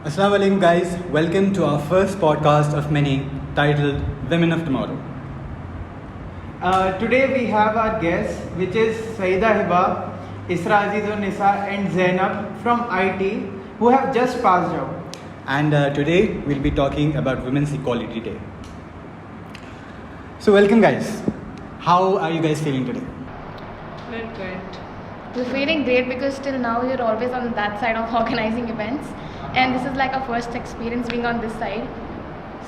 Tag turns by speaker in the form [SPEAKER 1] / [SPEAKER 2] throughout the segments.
[SPEAKER 1] Assalamu alaikum guys, welcome to our first podcast of many titled Women of Tomorrow.
[SPEAKER 2] Today we have our guests, which is Saida Hiba, Isra Azizun Nisa and Zainab from IT, who have just passed out.
[SPEAKER 1] And today we'll be talking about Women's Equality Day. So welcome guys. How are you guys feeling today?
[SPEAKER 3] Good.
[SPEAKER 4] We're feeling great because till now we're always on that side of organizing events, and this is like our first experience being on this side.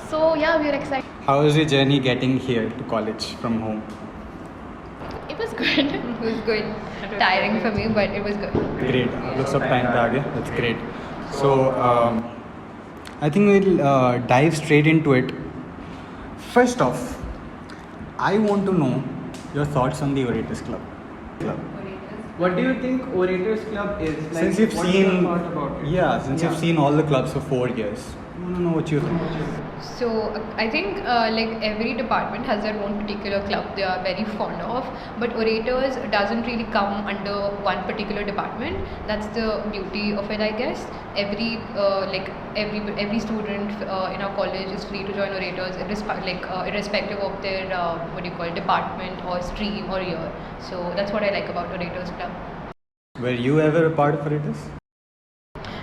[SPEAKER 4] So yeah, we're excited.
[SPEAKER 1] How was your journey getting here to college from home?
[SPEAKER 4] It was good.
[SPEAKER 3] It was good. Tiring for me, but it was good.
[SPEAKER 1] Great. Looks up time pe aa gaya. That's great. So I think we'll dive straight into it. First off, I want to know your thoughts on the Orators Club.
[SPEAKER 2] What do you think Orators Club is? Like,
[SPEAKER 1] Since you've
[SPEAKER 2] what's
[SPEAKER 1] seen,
[SPEAKER 2] your thought about it?
[SPEAKER 1] You've seen all the clubs for 4 years, I want to know what you think.
[SPEAKER 3] So I think like every department has their own particular club they are very fond of, but Orators doesn't really come under one particular department. That's the beauty of it, I guess. Every student in our college is free to join Orators, irrespective of their department or stream or year. So that's what I like about Orators Club.
[SPEAKER 1] Were you ever a part of Orators?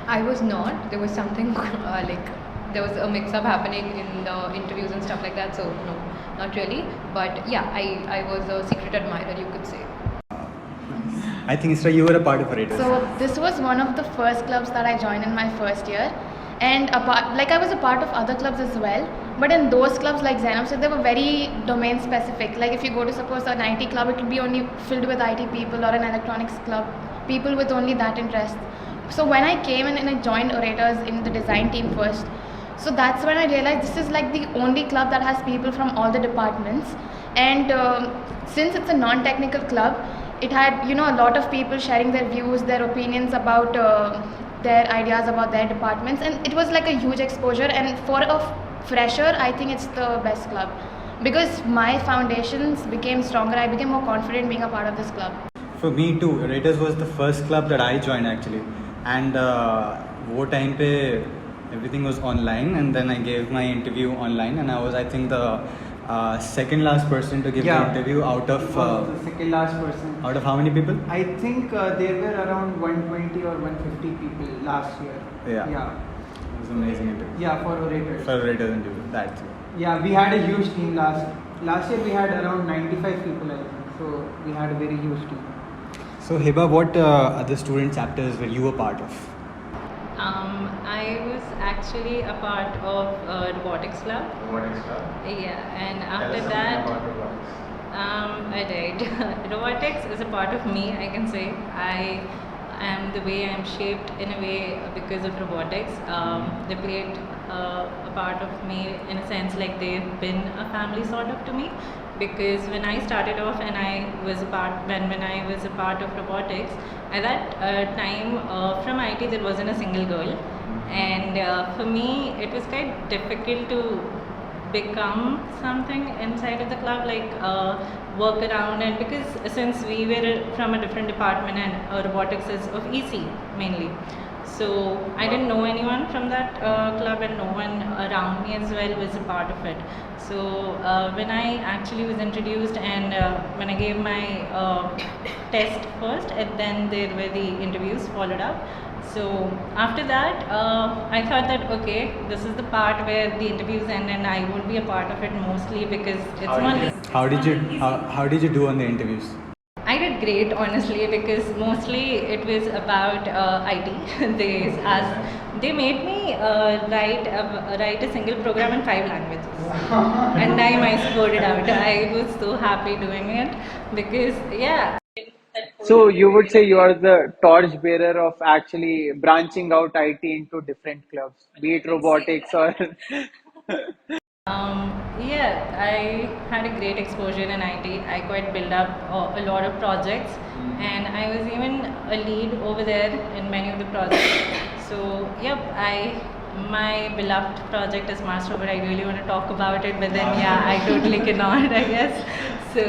[SPEAKER 3] I was not. There was something there was a mix-up happening in the interviews and stuff like that. So no, not really. But yeah, I was a secret admirer, you could say.
[SPEAKER 1] I think Isra, you were a part of Orators.
[SPEAKER 4] So this was one of the first clubs that I joined in my first year, and I was a part of other clubs as well. But in those clubs, like Zainab said, they were very domain specific. Like if you go to suppose an IT club, it will be only filled with IT people, or an electronics club, people with only that interest. So when I came in and I joined Orators in the design team first, so that's when I realized this is like the only club that has people from all the departments. And since it's a non-technical club, it had a lot of people sharing their views, their opinions about their ideas about their departments, and it was like a huge exposure. And for a fresher, I think it's the best club because my foundations became stronger. I became more confident being a part of this club.
[SPEAKER 1] For me too, Orators was the first club that I joined actually, and wo time pe everything was online, and then I gave my interview online, and I was, I think, the second last person to give the interview out of
[SPEAKER 2] the second last person.
[SPEAKER 1] Out of how many people?
[SPEAKER 2] I think there were around 120 or 150 people last year.
[SPEAKER 1] Yeah. It was an amazing interview.
[SPEAKER 2] Yeah, for Orators.
[SPEAKER 1] For Orators interview, that's it.
[SPEAKER 2] Yeah, we had a huge team last year. We had around 95 people, I think. So we had a very huge team.
[SPEAKER 1] So Hiba, what other student chapters were you a part of?
[SPEAKER 5] I was actually a part of Robotics Club.
[SPEAKER 1] Robotics Club.
[SPEAKER 5] Yeah, and after that, I did. Robotics is a part of me, I can say. I am the way I am shaped in a way because of robotics. They played a part of me in a sense, like they've been a family sort of to me. Because when I started off and when I was a part of robotics, at that time from IT there wasn't a single girl, and for me it was quite difficult to become something inside of the club, like work around, and because since we were from a different department and robotics is of EC mainly. So I didn't know anyone from that club, and no one around me as well was a part of it. So when I actually was introduced, and when I gave my test first, and then there were the interviews followed up. So after that, I thought that okay, this is the part where the interviews end, and I won't be a part of it mostly because it's
[SPEAKER 1] How did you do on the interviews?
[SPEAKER 5] I did great, honestly, because mostly it was about IT. They made me write a single program in 5 languages, and I scored it out. I was so happy doing it because
[SPEAKER 2] So you would say you are the torch bearer of actually branching out IT into different clubs, be it robotics or
[SPEAKER 5] I had a great exposure in IT. I quite built up a lot of projects, and I was even a lead over there in many of the projects. So my beloved project is Master, but I really want to talk about it, but then I totally cannot, I guess. So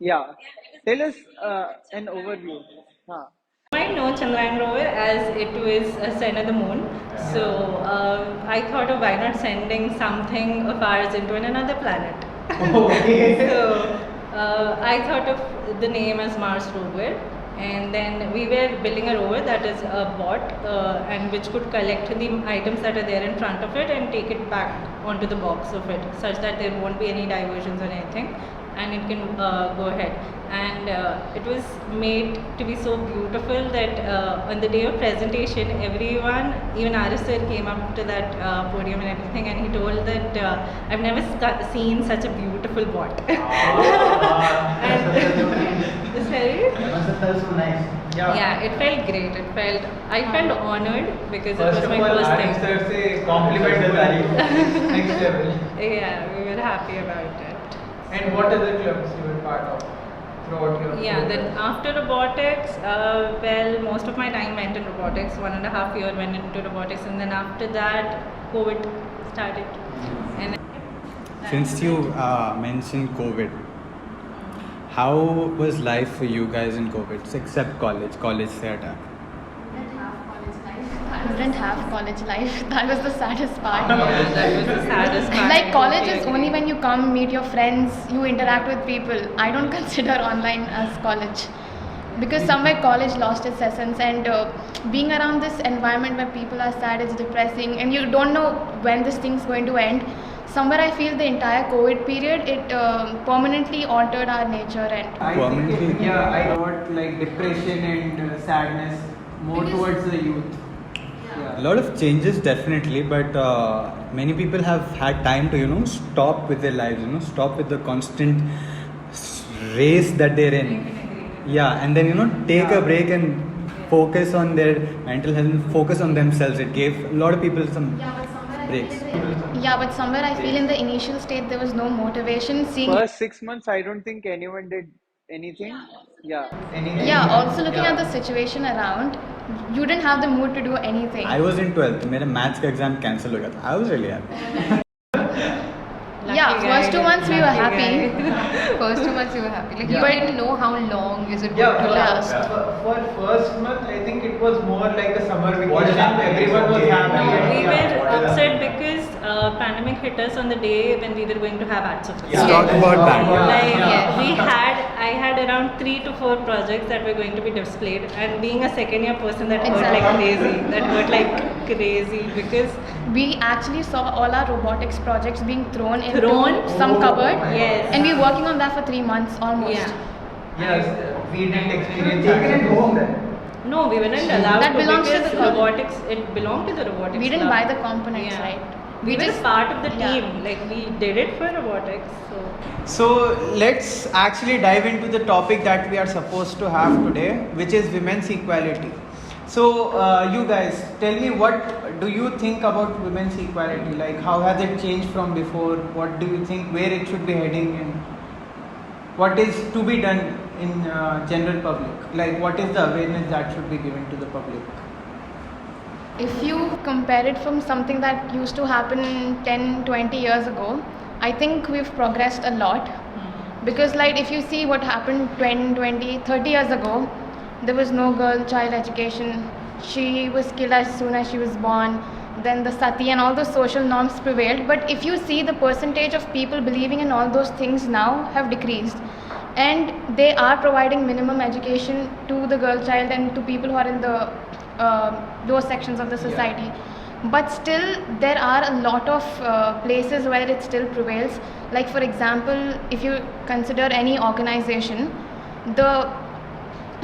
[SPEAKER 2] yeah. Tell us an overview.
[SPEAKER 5] my might know Chandrayaan rover as it was sent at the moon. So I thought of why not sending something of ours into another planet.
[SPEAKER 2] Okay.
[SPEAKER 5] So I thought of the name as Mars rover, and then we were building a rover that is a bot and which could collect the items that are there in front of it and take it back onto the box of it, such that there won't be any diversions or anything, and it can go ahead. And it was made to be so beautiful that on the day of presentation, everyone, even Aristar came up to that podium and everything, and he told that I've never seen such a beautiful bot. And sorry? Yeah, it felt great. I felt honored because it was my first thing.
[SPEAKER 2] Sir से compliment next level.
[SPEAKER 5] Yeah, we were happy about it.
[SPEAKER 2] And what other clubs you were part of throughout your
[SPEAKER 5] Yeah,
[SPEAKER 2] career?
[SPEAKER 5] then after robotics, well, most of my time went in robotics. 1.5 years went into robotics, and then after that, COVID started. And
[SPEAKER 1] Since you mentioned COVID, how was life for you guys in COVID, except college se hata?
[SPEAKER 4] I didn't have college life. That was the saddest part.
[SPEAKER 5] that was the saddest part.
[SPEAKER 4] Like
[SPEAKER 5] I
[SPEAKER 4] college
[SPEAKER 5] totally
[SPEAKER 4] is
[SPEAKER 5] agree.
[SPEAKER 4] only when you come meet your friends, you interact with people. I don't consider online as college because somewhere college lost its essence, and being around this environment where people are sad, it's depressing, and you don't know when this thing's going to end. Somewhere I feel the entire COVID period, it permanently altered our nature, and
[SPEAKER 2] I
[SPEAKER 1] Permanently?
[SPEAKER 2] think I got like depression and sadness more
[SPEAKER 4] Because-
[SPEAKER 2] towards the youth.
[SPEAKER 1] A lot of changes definitely, but many people have had time to stop with their lives, stop with the constant race that they're in. Yeah, and then take a break and focus on their mental health, focus on themselves. It gave a lot of people some breaks.
[SPEAKER 4] but somewhere I feel in the initial state there was no motivation. Seeing
[SPEAKER 2] First 6 months, I don't think anyone did anything. Yeah, anything.
[SPEAKER 4] Yeah, also looking at the situation around, you didn't have the mood to do anything.
[SPEAKER 1] I was in 12th. मेरा maths का exam cancel हो गया था. I was really happy.
[SPEAKER 4] Yeah,
[SPEAKER 5] Lucky
[SPEAKER 4] first
[SPEAKER 5] guy,
[SPEAKER 4] 2 months we were
[SPEAKER 5] lucky
[SPEAKER 4] happy.
[SPEAKER 5] guy.
[SPEAKER 3] First 2 months you were happy. Like you
[SPEAKER 2] Yeah.
[SPEAKER 3] didn't know how long is it
[SPEAKER 2] Yeah,
[SPEAKER 3] going to last.
[SPEAKER 2] for first month, I think it was more like a summer
[SPEAKER 1] What is
[SPEAKER 2] vacation.
[SPEAKER 1] happening?
[SPEAKER 2] Everyone was
[SPEAKER 1] Okay.
[SPEAKER 2] happy.
[SPEAKER 5] No,
[SPEAKER 2] and
[SPEAKER 5] we
[SPEAKER 2] yeah.
[SPEAKER 5] were upset because pandemic hit us on the day when we were going to have ADSOPHOS.
[SPEAKER 1] Let's talk about that.
[SPEAKER 5] Like
[SPEAKER 3] Yeah.
[SPEAKER 5] I had around 3 to 4 projects that were going to be displayed, and being a second year person, that hurt like crazy. That hurt like crazy because
[SPEAKER 4] We actually saw all our robotics projects being thrown into
[SPEAKER 5] Thrown?
[SPEAKER 4] some cupboard.
[SPEAKER 5] Yes.
[SPEAKER 4] And we were working on that for 3 months almost.
[SPEAKER 5] yeah.
[SPEAKER 2] Yes, we didn't experience it home then.
[SPEAKER 5] No, we weren't allowed
[SPEAKER 4] That
[SPEAKER 5] to
[SPEAKER 4] belongs to
[SPEAKER 5] because
[SPEAKER 4] the club.
[SPEAKER 5] robotics. It belonged to the robotics.
[SPEAKER 4] We didn't
[SPEAKER 5] club.
[SPEAKER 4] buy the components,
[SPEAKER 5] Yeah.
[SPEAKER 4] right?
[SPEAKER 5] We were
[SPEAKER 4] just-
[SPEAKER 5] part of the
[SPEAKER 4] yeah.
[SPEAKER 5] team. Like we did it for robotics. So.
[SPEAKER 6] So let's actually dive into the topic that we are supposed to have today, which is women's equality. So you guys, tell me, what do you think about women's equality? Like, how has it changed from before? What do you think where it should be heading, and what is to be done in general public? Like, what is the awareness that should be given to the public?
[SPEAKER 4] If you compare it from something that used to happen 10, 20 years ago, I think we've progressed a lot. Because like if you see what happened 10, 20, 30 years ago, there was no girl child education. She was killed as soon as she was born. Then the sati and all those social norms prevailed. But if you see, the percentage of people believing in all those things now have decreased. And they are providing minimum education to the girl child and to people who are in the those sections of the society. But still, there are a lot of places where it still prevails. Like for example, if you consider any organization, the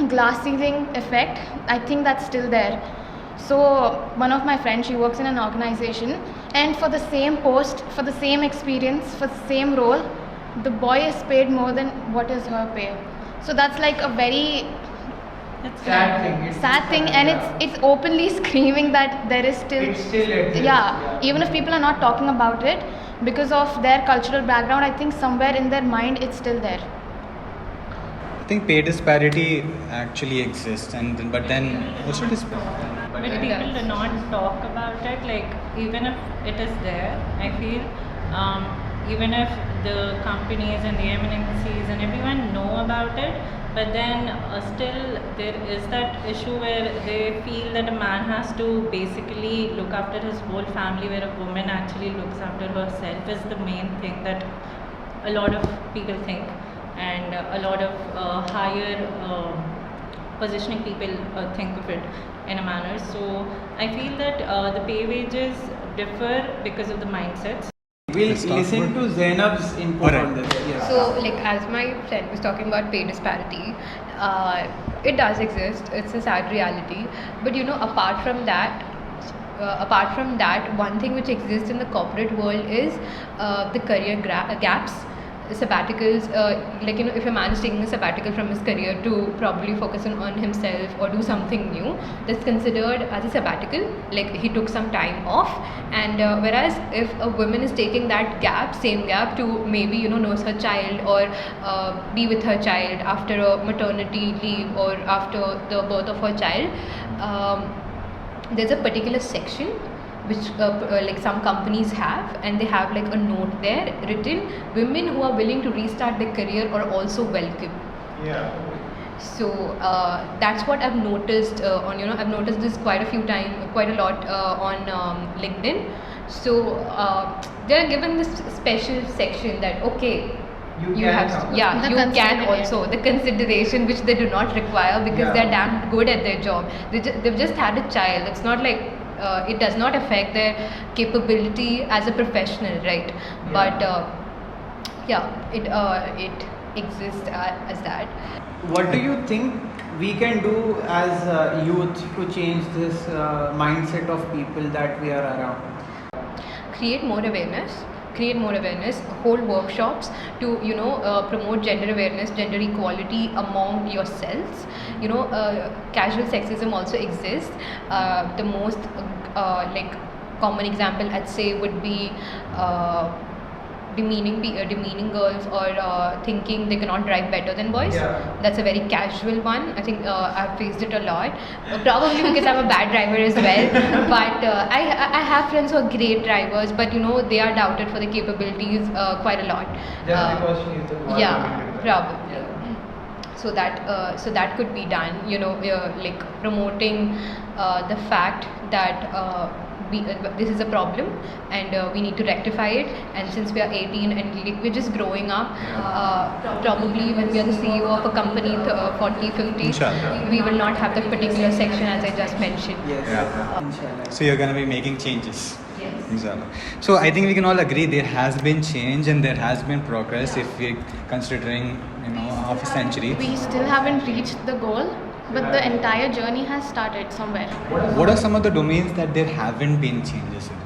[SPEAKER 4] glass ceiling effect, I think that's still there. So one of my friends, she works in an organization, and for the same post, for the same experience, for the same role, the boy is paid more than what is her pay. So that's like a very
[SPEAKER 2] Sad thing.
[SPEAKER 4] sad thing, and it's openly screaming that there is still
[SPEAKER 2] It still exists.
[SPEAKER 4] yeah, even if people are not talking about it because of their cultural background, I think somewhere in their mind it's still there.
[SPEAKER 1] I think pay disparity actually exists, but then also
[SPEAKER 5] But people do not talk about it. Like even if it is there, I feel even if the companies and the MNCs and everyone know about it, but then still there is that issue where they feel that a man has to basically look after his whole family, where a woman actually looks after herself is the main thing that a lot of people think, and a lot of higher positioning people think of it in a manner. So I feel that the pay wages differ because of the mindsets.
[SPEAKER 6] We'll
[SPEAKER 1] Let's talk
[SPEAKER 6] listen
[SPEAKER 1] about-
[SPEAKER 6] to Zainab's input
[SPEAKER 1] Alright.
[SPEAKER 6] on this. Yes.
[SPEAKER 3] So, like as my friend was talking about pay disparity, it does exist. It's a sad reality. But apart from that, one thing which exists in the corporate world is the career gaps. Sabbaticals, if a man is taking a sabbatical from his career to probably focus on himself or do something new, that's considered as a sabbatical, like he took some time off. And whereas if a woman is taking that same gap to maybe nurse her child or be with her child after a maternity leave or after the birth of her child, there's a particular section which like some companies have, and they have like a note there written, women who are willing to restart their career are also welcome.
[SPEAKER 6] Yeah.
[SPEAKER 3] So that's what I've noticed I've noticed this quite a lot on LinkedIn. So they're given this special section that
[SPEAKER 6] You
[SPEAKER 3] you
[SPEAKER 6] can
[SPEAKER 3] have
[SPEAKER 6] come.
[SPEAKER 3] yeah
[SPEAKER 4] The
[SPEAKER 3] you can
[SPEAKER 4] consideration.
[SPEAKER 3] also the consideration which they do not require because
[SPEAKER 6] Yeah.
[SPEAKER 3] they're damn good at their job. They've just had a child. It's not like it does not affect their capability as a professional, right? But it exists as that.
[SPEAKER 6] What do you think we can do as youth to change this mindset of people that we are around?
[SPEAKER 3] Create more awareness, hold workshops to promote gender awareness, gender equality among yourselves. Casual sexism also exists. The most common example I'd say would be demeaning girls or thinking they cannot drive better than boys.
[SPEAKER 6] Yeah.
[SPEAKER 3] That's a very casual one. I think I've faced it a lot. Probably because I'm a bad driver as well. But I have friends who are great drivers, but they are doubted for their capabilities quite a lot.
[SPEAKER 6] Because she is the one
[SPEAKER 3] Yeah,
[SPEAKER 6] doing it.
[SPEAKER 3] probably. So that could be done. Like promoting the fact that. This is a problem and we need to rectify it, and since we are 18 and we're just growing up, probably when we are the CEO of a company 40, 50,
[SPEAKER 1] Inshallah.
[SPEAKER 3] we will not have that particular section as I just mentioned.
[SPEAKER 6] Yes.
[SPEAKER 1] Yeah.
[SPEAKER 6] Inshallah.
[SPEAKER 1] So you're going to be making changes.
[SPEAKER 3] Yes.
[SPEAKER 1] Inshallah. So I think we can all agree there has been change and there has been progress if we're considering half a century.
[SPEAKER 4] We still haven't reached the goal, but the entire journey has started somewhere.
[SPEAKER 1] What are some of the domains that there haven't been changes in?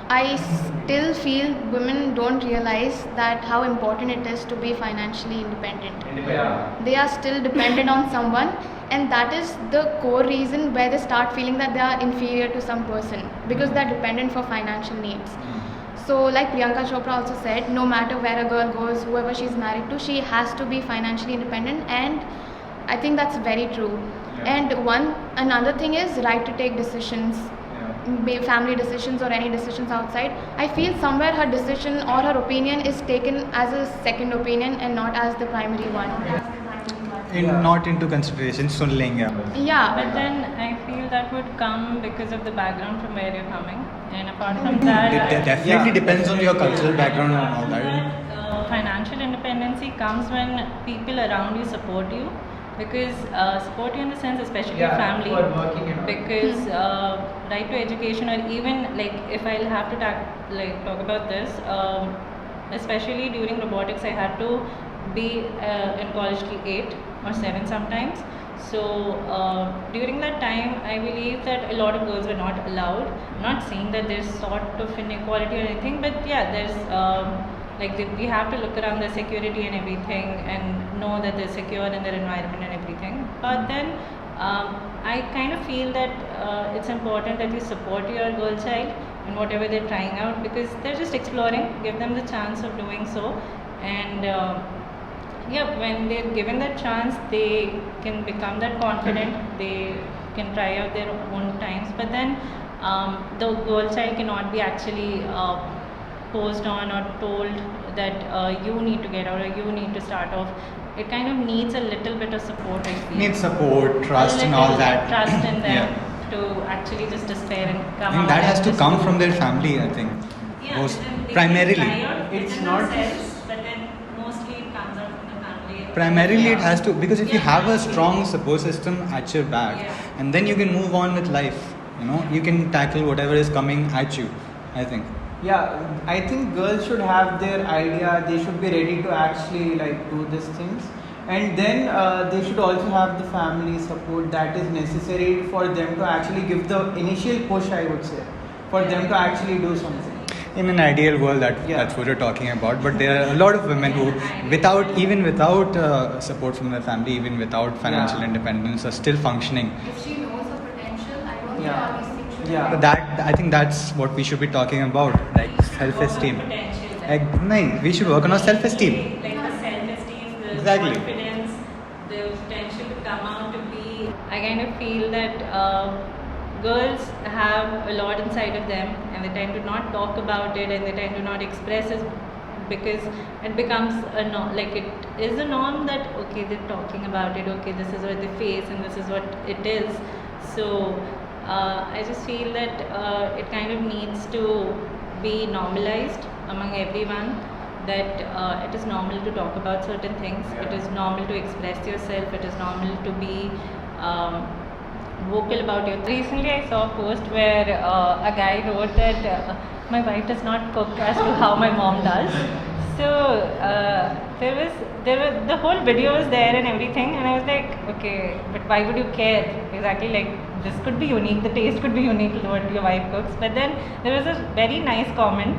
[SPEAKER 4] I still feel women don't realize that how important it is to be financially independent.
[SPEAKER 6] Yeah.
[SPEAKER 4] They are still dependent on someone, and that is the core reason where they start feeling that they are inferior to some person because they are dependent for financial needs. So like Priyanka Chopra also said, no matter where a girl goes, whoever she's married to, she has to be financially independent, and I think that's very true.
[SPEAKER 6] Yeah.
[SPEAKER 4] And another thing is right to take decisions, family decisions or any decisions outside. I feel somewhere her decision or her opinion is taken as a second opinion and not as the primary one.
[SPEAKER 1] Not into consideration, sun lenge.
[SPEAKER 4] Yeah.
[SPEAKER 5] But then I feel that would come because of the background from where you're coming, and apart from that,
[SPEAKER 1] It definitely depends on your cultural background and all that.
[SPEAKER 5] Financial independency comes when people around you support you, because support you in the sense, especially your family,
[SPEAKER 6] for working and all.
[SPEAKER 5] because right to education, or even like if I'll have to talk about this, especially during robotics, I had to be in college till 8 or 7 sometimes. So during that time, I believe that a lot of girls were not allowed. I'm not saying that there's sort of inequality or anything, but yeah, there's we have to look around their security and everything and know that they're secure in their environment and everything. But then I kind of feel that it's important that you support your girl child in whatever they're trying out, because they're just exploring. Give them the chance of doing so, and when they're given that chance, they can become that confident. They can try out their own times, but then the girl child cannot be actually posed on or told that you need to get out or you need to start off. It kind of needs a little bit of support, I feel.
[SPEAKER 1] Needs support, trust,
[SPEAKER 5] A
[SPEAKER 1] and all
[SPEAKER 5] little
[SPEAKER 1] that.
[SPEAKER 5] trust in them
[SPEAKER 1] Yeah.
[SPEAKER 5] to actually just despair and come
[SPEAKER 1] I think
[SPEAKER 5] out.
[SPEAKER 1] that has
[SPEAKER 5] and
[SPEAKER 1] to
[SPEAKER 5] just
[SPEAKER 1] come
[SPEAKER 5] do.
[SPEAKER 1] from their family, I think.
[SPEAKER 5] Yeah,
[SPEAKER 1] Most
[SPEAKER 5] but then they
[SPEAKER 1] primarily.
[SPEAKER 5] can try out
[SPEAKER 6] It's
[SPEAKER 5] within
[SPEAKER 6] not
[SPEAKER 5] themselves, but then mostly it comes out from the family.
[SPEAKER 1] Primarily, it has to, because if you
[SPEAKER 5] Yeah,
[SPEAKER 1] have a
[SPEAKER 5] absolutely.
[SPEAKER 1] strong support system at your back,
[SPEAKER 5] Yeah.
[SPEAKER 1] and then you can move on with life. You can tackle whatever is coming at you, I think.
[SPEAKER 6] Yeah, I think girls should have their idea. They should be ready to actually like do these things, and then they should also have the family support that is necessary for them to actually give the initial push. I would say, for them to actually do something.
[SPEAKER 1] In an ideal world,
[SPEAKER 6] Yeah.
[SPEAKER 1] that's what you're talking about. But there are a lot of women who, without support from their family, even without financial
[SPEAKER 6] Yeah.
[SPEAKER 1] independence, are still functioning.
[SPEAKER 4] If she knows her potential, I don't think
[SPEAKER 6] Yeah.
[SPEAKER 4] all these things should
[SPEAKER 6] Yeah.
[SPEAKER 1] But I think that's what we should be talking about, like self-esteem. We should work on our self-esteem.
[SPEAKER 5] Like the self-esteem, the
[SPEAKER 1] Exactly.
[SPEAKER 5] confidence, the potential to come out to be. I kind of feel that girls have a lot inside of them, and they tend to not talk about it, and they tend to not express it because it becomes a norm. Like it is a norm that okay, they're talking about it. Okay, this is what they face, and this is what it is. So I just feel that it kind of needs to be normalized among everyone, that it is normal to talk about certain things, it is normal to express yourself, it is normal to be vocal about your. Recently I saw a post where a guy wrote that my wife does not cook as to how my mom does. So the whole video was there and everything, and I was like, okay, but why would you care? Exactly, like this could be unique, the taste could be unique to what your wife cooks. But then there was a very nice comment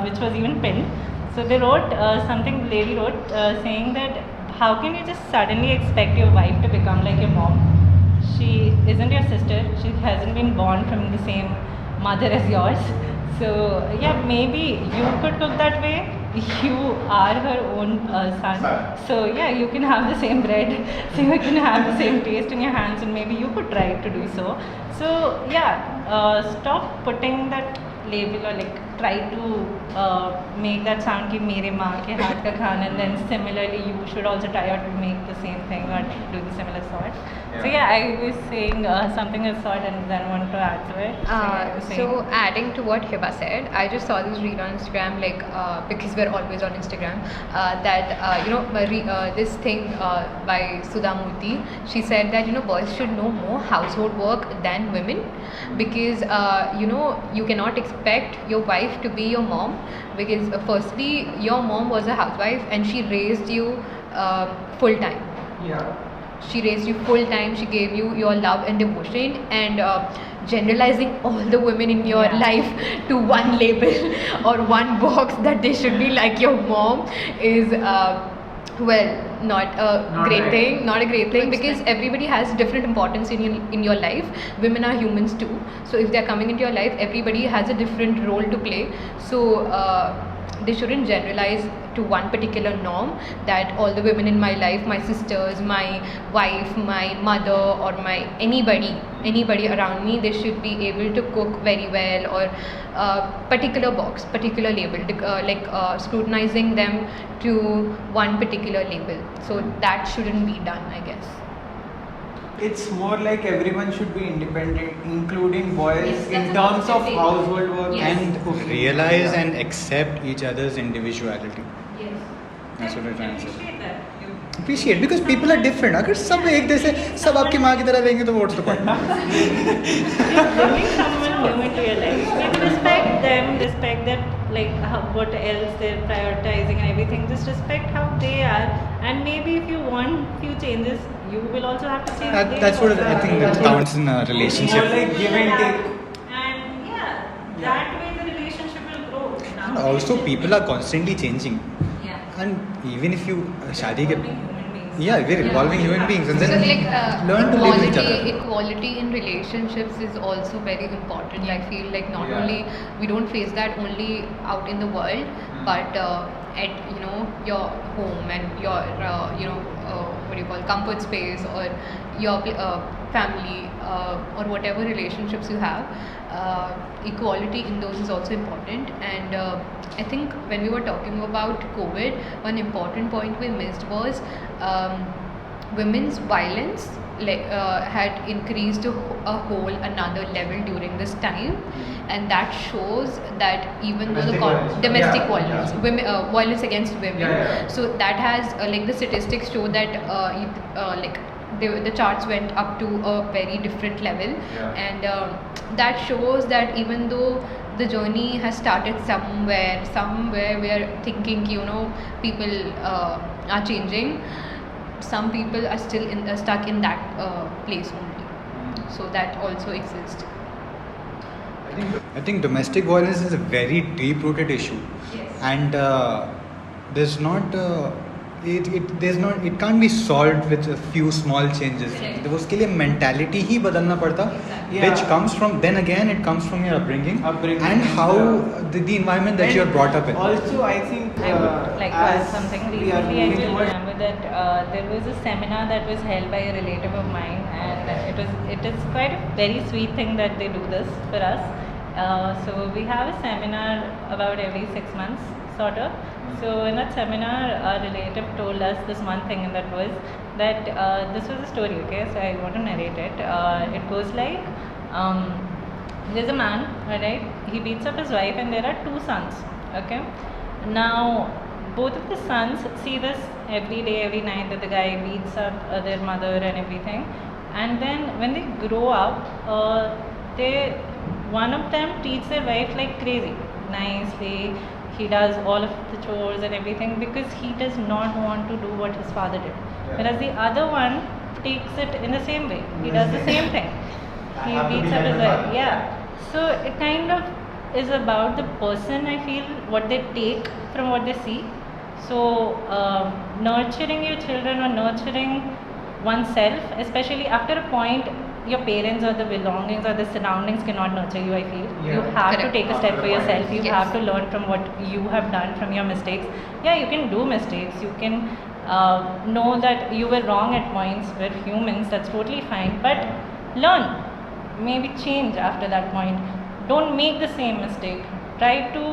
[SPEAKER 5] which was even pinned. So they wrote something. The lady wrote saying that how can you just suddenly expect your wife to become like your mom? She isn't your sister. She hasn't been born from the same mother as yours. So yeah, maybe you could cook that way. You are her own son. So yeah, you can have the same bread. So you can have the same taste in your hands, and maybe you could try to do so. So yeah, stop putting that label, or like try to make that sound ki mere maa ke haath ka khana, and then similarly you should also try out to make the same thing or do the similar sort. So yeah, I was saying something of sort, and then I want to add to it. I was saying-
[SPEAKER 3] So adding to what Hiba said, I just saw this reel on Instagram, like because we're always on Instagram, that this thing by Sudha Murthy. She said that boys should know more household work than women, because you cannot expect your wife to be your mom, because firstly your mom was a housewife and she raised you full time.
[SPEAKER 6] Yeah.
[SPEAKER 3] She raised you full time. She gave you your love and devotion, and generalizing all the women in your life to one label or one box that they should be like your mom is not a great thing. Not a great thing, because everybody has different importance in your life. Women are humans too, so if they're coming into your life, everybody has a different role to play. So they shouldn't generalize to one particular norm, that all the women in my life, my sisters, my wife, my mother, or my anybody around me, they should be able to cook very well, or particular box, particular label, scrutinizing them to one particular label. So that shouldn't be done, I guess.
[SPEAKER 6] It's more like everyone should be independent, including boys,
[SPEAKER 3] Yes,
[SPEAKER 6] in
[SPEAKER 3] that's a
[SPEAKER 6] terms of
[SPEAKER 3] positive thing.
[SPEAKER 6] household work
[SPEAKER 3] Yes.
[SPEAKER 1] And realize and accept each other's individuality.
[SPEAKER 3] Yes.
[SPEAKER 1] That's what we're trying to say.
[SPEAKER 5] Appreciate that.
[SPEAKER 1] Appreciate, because people are different. अगर सब एक जैसे सब आपकी माँ की तरह रहेंगे तो what's the point?
[SPEAKER 5] Bringing someone new into your life, maybe respect them, respect that, like what else they're prioritizing and everything. Just respect how they are, and maybe if you want few changes, you will also have to change.
[SPEAKER 1] That's what I think that counts in a
[SPEAKER 6] More
[SPEAKER 1] relationship.
[SPEAKER 6] like give and take.
[SPEAKER 5] And yeah, that way the relationship will grow.
[SPEAKER 1] And also, people are constantly changing,
[SPEAKER 5] Yeah.
[SPEAKER 1] and even if you शादी के
[SPEAKER 5] Evolving human beings.
[SPEAKER 1] we're evolving human beings, and
[SPEAKER 3] So
[SPEAKER 1] then learn to live with each other.
[SPEAKER 3] equality in relationships is also very important. I feel like not
[SPEAKER 1] Yeah.
[SPEAKER 3] only we don't face that only out in the world, but at your home and your what do you call comfort space, or your family, or whatever relationships you have, equality in those is also important. And I think when we were talking about COVID, one important point we missed was women's violence had increased to a whole another level during this time, and that shows that even though domestic violence, women, violence against women, so that has the statistics show that the charts went up to a very different level, and that shows that even though the journey has started somewhere we are thinking people are changing, some people are still stuck in that place only. So that also exists.
[SPEAKER 1] I think domestic violence is a very deep-rooted issue, and there's not it can't be solved with a few small changes. तो उसके लिए mentality ही बदलना पड़ता, which comes from, then again it comes from your upbringing and how the environment that you're brought up in.
[SPEAKER 6] Also, I think
[SPEAKER 5] I would like to add something. Recently, I just remember that there was a seminar that was held by a relative of mine, and it is quite a very sweet thing that they do this for us. So we have a seminar about every 6 months, sort of. So in that seminar, our relative told us this one thing, and that was that this was a story. Okay, so I want to narrate it. It goes like, there's a man, right? He beats up his wife, and there are 2 sons. Okay. Now, both of the sons see this every day, every night, that the guy beats up their mother and everything. And then when they grow up, one of them treats their wife like crazy, nicely. He does all of the chores and everything because he does not want to do what his father did. Whereas the other one takes it in the same way. He does the same thing. He beats up his wife. Yeah. So it kind of is about the person, I feel, what they take from what they see. So nurturing your children or nurturing oneself, especially after a point, your parents or the belongings or the surroundings cannot nurture you, I feel. You have to take a step for yourself. You have to learn from what you have done, from your mistakes. Yeah, you can do mistakes. You can know that you were wrong at points. We're humans, that's totally fine. But learn. Maybe change after that point. Don't make the same mistake. Try to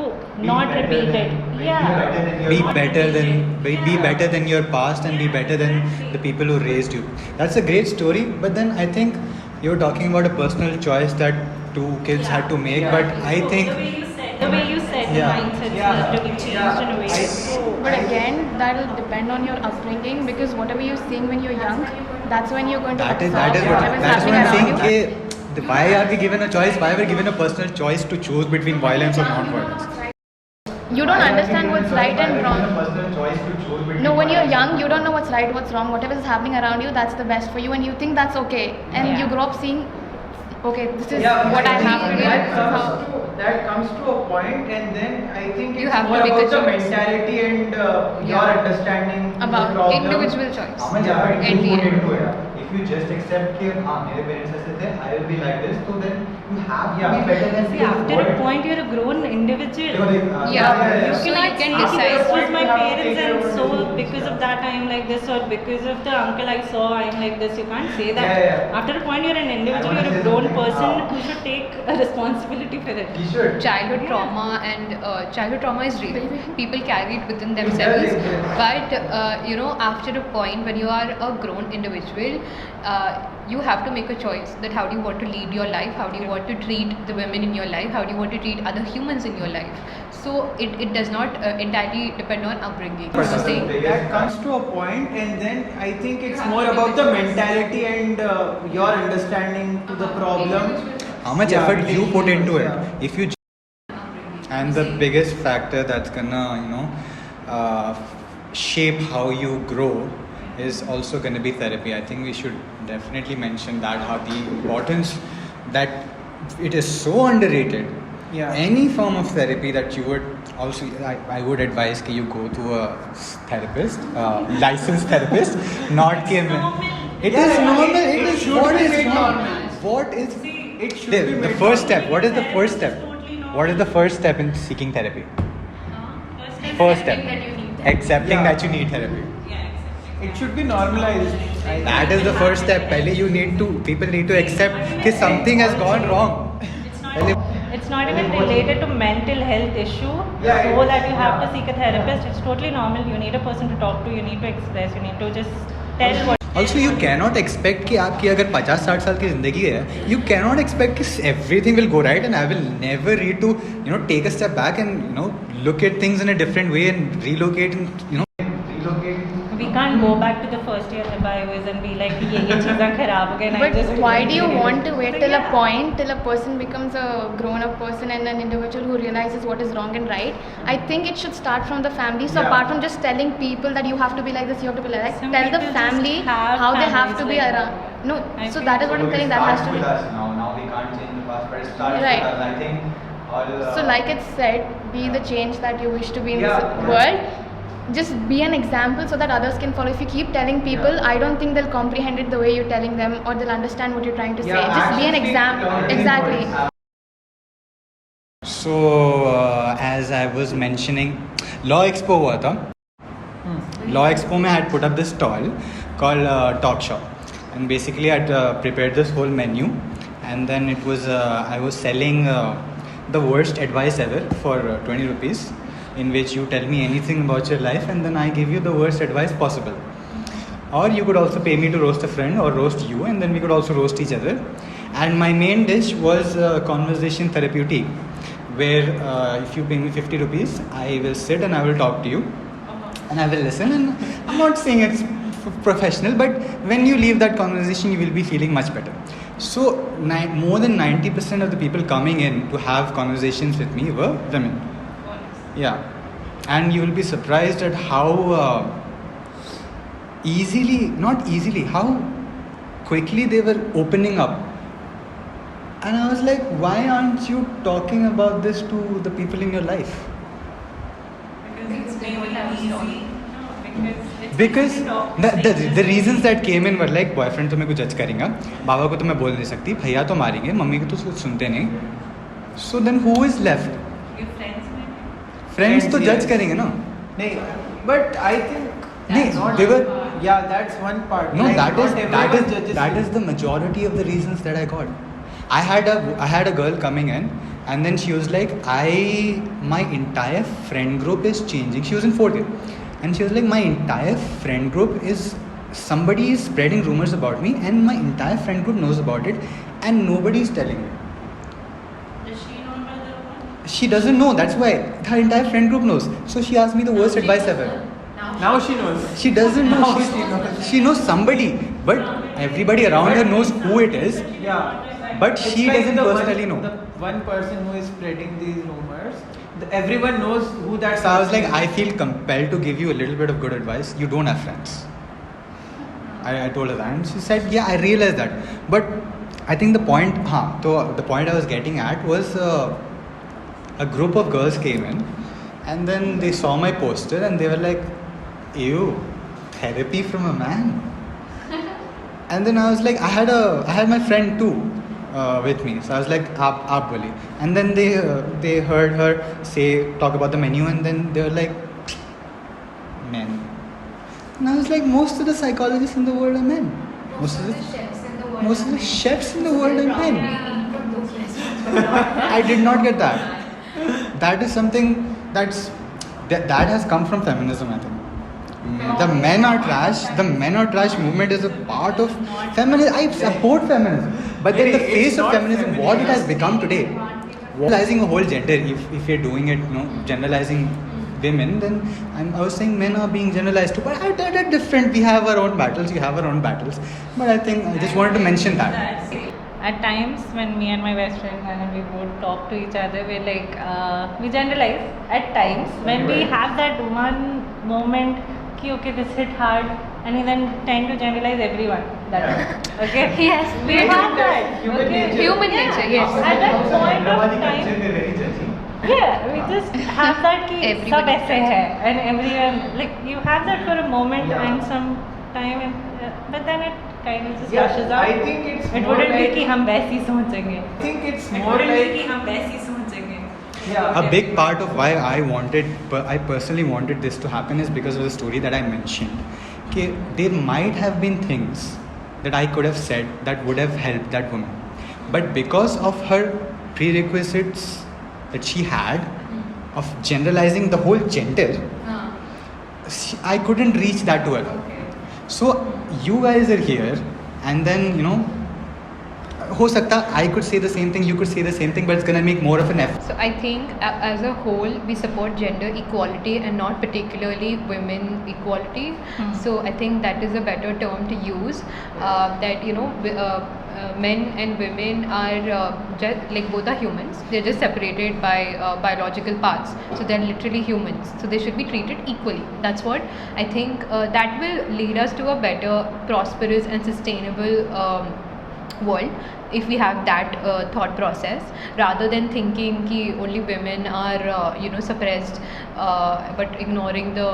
[SPEAKER 5] not repeat it.
[SPEAKER 1] Be better than your past, and be better than the people who raised you. That's a great story, but then I think you're talking about a personal choice that 2 kids had to make, but I think
[SPEAKER 5] the way you said the mindset needs to be changed in a way.
[SPEAKER 4] But again, that will depend on your upbringing, because whatever you're seeing when you're young, that's when you're going to
[SPEAKER 1] that is
[SPEAKER 4] absorb whatever's
[SPEAKER 1] what I'm
[SPEAKER 4] happening
[SPEAKER 1] saying.
[SPEAKER 4] around you.
[SPEAKER 1] Why are we given a choice? Why are we given a personal choice to choose between violence or non-violence?
[SPEAKER 4] You don't understand what's right and wrong. No, when you're young, you don't know what's right, what's wrong. Whatever is happening around you, that's the best for you, and you think that's okay. And you grow up seeing, okay, this is what I have to do.
[SPEAKER 6] That comes to a point, and then I think
[SPEAKER 3] You
[SPEAKER 6] it's
[SPEAKER 3] have to
[SPEAKER 6] more
[SPEAKER 3] make a
[SPEAKER 6] about the
[SPEAKER 3] choice.
[SPEAKER 6] mentality and your understanding
[SPEAKER 3] About
[SPEAKER 6] the problem.
[SPEAKER 3] individual choice.
[SPEAKER 1] How much effort
[SPEAKER 3] At
[SPEAKER 1] you
[SPEAKER 3] the
[SPEAKER 1] put
[SPEAKER 3] end.
[SPEAKER 1] into it? If you just accept कि हाँ मेरे parents ऐसे थे, I will be like this, so then you have to be better than
[SPEAKER 5] See, after a point, you're a grown individual.
[SPEAKER 3] Yeah.
[SPEAKER 5] You
[SPEAKER 3] So you
[SPEAKER 5] cannot
[SPEAKER 3] can
[SPEAKER 5] say,
[SPEAKER 3] decide.
[SPEAKER 5] this was my parents, and so because of that I am like this, or because of the uncle I saw I am like this. You can't say that. After a point, you're an individual, you're a grown person who should take a responsibility for it.
[SPEAKER 1] You should.
[SPEAKER 3] Childhood trauma and childhood trauma is real. People carry it within themselves, but after a point when you are a grown individual, you have to make a choice that how do you want to lead your life, how do you want to treat the women in your life, how do you want to treat other humans in your life. So it does not entirely depend on upbringing. So saying
[SPEAKER 6] That comes to a point, and then I think it's more about the mentality and your understanding to the problem.
[SPEAKER 1] How much effort you put into it. If you and the biggest factor that's gonna shape how you grow is also going to be therapy. I think we should definitely mention that, how the importance that it is so underrated. Any form of therapy that you would also, I would advise that you go to a therapist, licensed therapist, not It is normal. It is what is normal. What is
[SPEAKER 6] It should be
[SPEAKER 1] the first step? What is the first step? What is the first step in seeking therapy? First step, accepting that you need therapy.
[SPEAKER 6] It should be normalized.
[SPEAKER 1] That is the first step. People need to accept that something has gone wrong.
[SPEAKER 5] It's not even related to mental health issue,
[SPEAKER 6] Yeah,
[SPEAKER 5] so that you have to seek a therapist. It's totally normal. You need a person to talk to, you need to express, you need to just tell what.
[SPEAKER 1] Also, you cannot expect कि आपकी अगर 50-60 साल की ज़िंदगी है, you cannot expect कि everything will go right, and I will never need to, take a step back and, look at things in a different way and relocate and, relocate.
[SPEAKER 5] We can't go back to the first year bios and be like, ये चीज़ें खराब हो गई. and I
[SPEAKER 4] But
[SPEAKER 5] just
[SPEAKER 4] why do you
[SPEAKER 5] deleted
[SPEAKER 4] want
[SPEAKER 5] it.
[SPEAKER 4] to wait
[SPEAKER 5] So,
[SPEAKER 4] till
[SPEAKER 5] yeah.
[SPEAKER 4] a point, till a person becomes a grown-up person and an individual who realizes what is wrong and right? I think it should start from the family. So
[SPEAKER 6] Yeah.
[SPEAKER 4] apart from just telling people that you have to be like this, you have to be like that,
[SPEAKER 5] Some
[SPEAKER 4] tell the
[SPEAKER 5] people just
[SPEAKER 4] family
[SPEAKER 5] have
[SPEAKER 4] how they have
[SPEAKER 5] families
[SPEAKER 4] to be
[SPEAKER 5] like
[SPEAKER 4] around.
[SPEAKER 5] that.
[SPEAKER 4] No,
[SPEAKER 5] I
[SPEAKER 4] so
[SPEAKER 5] feel
[SPEAKER 4] that is what I'm telling. That has to be.
[SPEAKER 1] Now we can't change the past, but it starts
[SPEAKER 4] Right.
[SPEAKER 1] with us. I think all.
[SPEAKER 4] So like it said, be the change that you wish to be in
[SPEAKER 6] Yeah.
[SPEAKER 4] this world. Just be an example so that others can follow. If you keep telling people, I don't think they'll comprehend it the way you're telling them, or they'll understand what you're trying to say.
[SPEAKER 6] Yeah,
[SPEAKER 4] Just be an
[SPEAKER 6] actions speak
[SPEAKER 4] example.
[SPEAKER 6] louder than
[SPEAKER 4] Exactly.
[SPEAKER 6] words.
[SPEAKER 1] So as I was mentioning, Law Expo हुआ था. Law Expo में I had put up this stall called Talk Shop, and basically I had prepared this whole menu, and then it was I was selling the worst advice ever for 20 rupees, in which you tell me anything about your life and then I give you the worst advice possible. Or you could also pay me to roast a friend or roast you, and then we could also roast each other. And my main dish was conversation therapeutic, where if you pay me 50 rupees, I will sit and I will talk to you and I will listen. And I'm not saying it's professional, but when you leave that conversation, you will be feeling much better. So more than 90% of the people coming in to have conversations with me were women. Yeah, and you will be surprised at how how quickly they were opening up. And I was like, why aren't you talking about this to the people in your life? Because the reasons that came in were like, boyfriend तो मेरे को जज करेगा, बाबा को तो मैं बोल नहीं सकती, भैया तो मारेंगे, मम्मी को तो कुछ सुनते नहीं. So then who is left?
[SPEAKER 5] Your friends maybe?
[SPEAKER 1] Friends तो
[SPEAKER 6] yes.
[SPEAKER 1] जज करेंगे ना.
[SPEAKER 6] Nee, but I think
[SPEAKER 1] नहीं, they were.
[SPEAKER 6] yeah, that's one part.
[SPEAKER 1] No,
[SPEAKER 6] Like,
[SPEAKER 1] that
[SPEAKER 6] not everyone judges you.
[SPEAKER 1] is the majority of the reasons that I got. I had a girl coming in, and then she was like, my entire friend group is changing. She was in 4th year, and she was like, my entire friend group is, somebody is spreading rumors about me, and my entire friend group knows about it, and nobody is telling me.
[SPEAKER 5] Does she know about the one?
[SPEAKER 1] She doesn't know. That's why her entire friend group knows. So she asked me the worst advice ever.
[SPEAKER 6] Now she knows.
[SPEAKER 1] She doesn't know.
[SPEAKER 6] Now she knows.
[SPEAKER 1] She knows somebody, but everybody around her knows who it is.
[SPEAKER 6] Yeah.
[SPEAKER 1] But
[SPEAKER 6] It's
[SPEAKER 1] she
[SPEAKER 6] like
[SPEAKER 1] doesn't
[SPEAKER 6] the
[SPEAKER 1] personally
[SPEAKER 6] one,
[SPEAKER 1] know.
[SPEAKER 6] The one person who is spreading these rumors, everyone knows who that
[SPEAKER 1] So I was
[SPEAKER 6] person
[SPEAKER 1] like,
[SPEAKER 6] is.
[SPEAKER 1] I feel compelled to give you a little bit of good advice. You don't have friends. I told her that, and she said, yeah, I realized that. But I think the point I was getting at was a group of girls came in, and then they saw my poster and they were like, ew, therapy from a man. And then I was like, I had my friend too with me, so I was like, aap boli. And then they heard her talk about the menu, and then they were like, men. And I was like, most of the psychologists in the world are men. Most of the chefs in the world are men. I did not get that. That is something that has come from feminism, I think. The men are trash. The men are trash movement is a part of feminism. I support feminism, but then the
[SPEAKER 6] It's
[SPEAKER 1] face of
[SPEAKER 6] not
[SPEAKER 1] feminism, what it has
[SPEAKER 6] feminist.
[SPEAKER 1] become today, generalizing a whole gender. If you're doing it, generalizing women, then I was saying men are being generalized too. But they're different. We have our own battles. You have our own battles. But I think I just wanted to mention that.
[SPEAKER 5] At times when me and my best friend and we would talk to each other, we're like, we generalize at times when we have that one moment, okay, this hit hard, and we then tend to generalize everyone. That okay?
[SPEAKER 3] Yes,
[SPEAKER 5] We have that.
[SPEAKER 6] Human
[SPEAKER 5] okay?
[SPEAKER 6] nature.
[SPEAKER 3] Human nature, yes.
[SPEAKER 5] At that point of time, yeah, we just have that ki
[SPEAKER 3] Everybody
[SPEAKER 5] sab aise
[SPEAKER 3] does.
[SPEAKER 5] hai, and everyone, like, you have that for a moment
[SPEAKER 6] Yeah.
[SPEAKER 5] and some time, and, but then it kind of just
[SPEAKER 6] Yeah,
[SPEAKER 5] rushes out.
[SPEAKER 6] I think it's
[SPEAKER 5] it
[SPEAKER 6] more
[SPEAKER 5] wouldn't be
[SPEAKER 6] like-
[SPEAKER 5] कि हम वैसी सोचेंगे.
[SPEAKER 6] I think it's
[SPEAKER 5] It
[SPEAKER 6] more
[SPEAKER 5] wouldn't be कि
[SPEAKER 6] like
[SPEAKER 5] हम वैसी सोचेंगे.
[SPEAKER 6] yeah.
[SPEAKER 1] A big part of why I personally wanted this to happen is because of the story that I mentioned, कि there might have been things that I could have said that would have helped that woman, but because of her prerequisites that she had of generalizing the whole gender, I couldn't reach that to her. So you guys are here, and then हो सकता I could say the same thing, you could say the same thing, but it's gonna make more of an effort.
[SPEAKER 3] So I think as a whole we support gender equality and not particularly women equality. So I think that is a better term to use. That men and women are just like both are humans. They're just separated by biological paths. So they're literally humans. So they should be treated equally. That's what I think. That will lead us to a better, prosperous, and sustainable world if we have that thought process, rather than thinking ki only women are suppressed, but ignoring the